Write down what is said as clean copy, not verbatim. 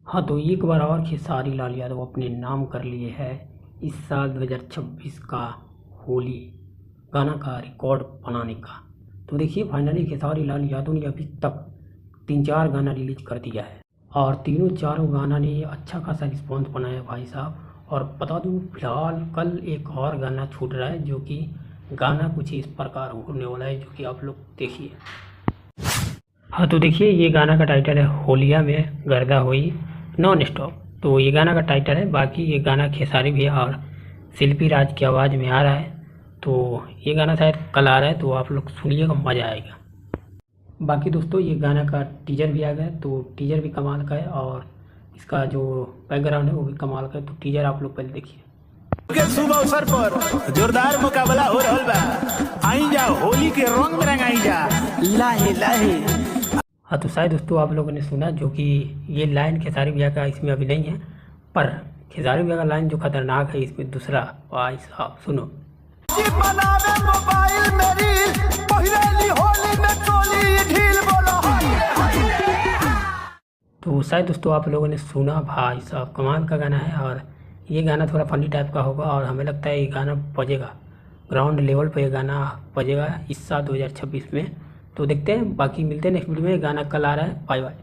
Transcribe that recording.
हाँ, तो एक बार और खेसारी लाल यादव अपने नाम कर लिए है इस साल 2026 का होली गाना का रिकॉर्ड बनाने का। तो देखिए फाइनली खेसारी लाल यादव ने अभी तक 3-4 गाना रिलीज कर दिया है और तीनों चारों गाना ने अच्छा खासा रिस्पॉन्स बनाया भाई साहब। और बता दूँ फिलहाल कल एक और गाना छूट रहा है जो कि गाना कुछ इस प्रकार होने वाला है, जो कि आप लोग देखिए। हाँ, तो देखिए ये गाना का टाइटल है होलिया में गर्दा हुई नॉन स्टॉप। तो ये गाना का टाइटल है। बाकी ये गाना खेसारी भैया और शिल्पी राज की आवाज़ में आ रहा है। तो ये गाना शायद कल आ रहा है, तो आप लोग सुनिएगा, मज़ा आएगा। बाकी दोस्तों ये गाना का टीजर भी आ गया है, तो टीजर भी कमाल का है और इसका जो बैकग्राउंड है वो भी कमाल का है। तो टीजर आप लोग पहले देखिए। के शुभ अवसर पर जोरदार मुकाबला हो रहल बा। आई जा होली के रंग में रंगाई जा लाहे लाहे। हाँ, तो शायद दोस्तों आप लोगों ने सुना जो कि ये लाइन खेसारी भैया का इसमें अभी नहीं है, पर खेसारी भैया का लाइन जो खतरनाक है इसमें दूसरा। भाई साहब सुनो। तो शायद दोस्तों आप लोगों ने सुना, भाई साहब कमाल का गाना है। और ये गाना थोड़ा फनी टाइप का होगा और हमें लगता है ये गाना बजेगा ग्राउंड लेवल पर, ये गाना बजेगा इस साल 2026 में। तो देखते हैं, बाकी मिलते हैं नेक्स्ट वीडियो में। गाना कल आ रहा है। Bye bye.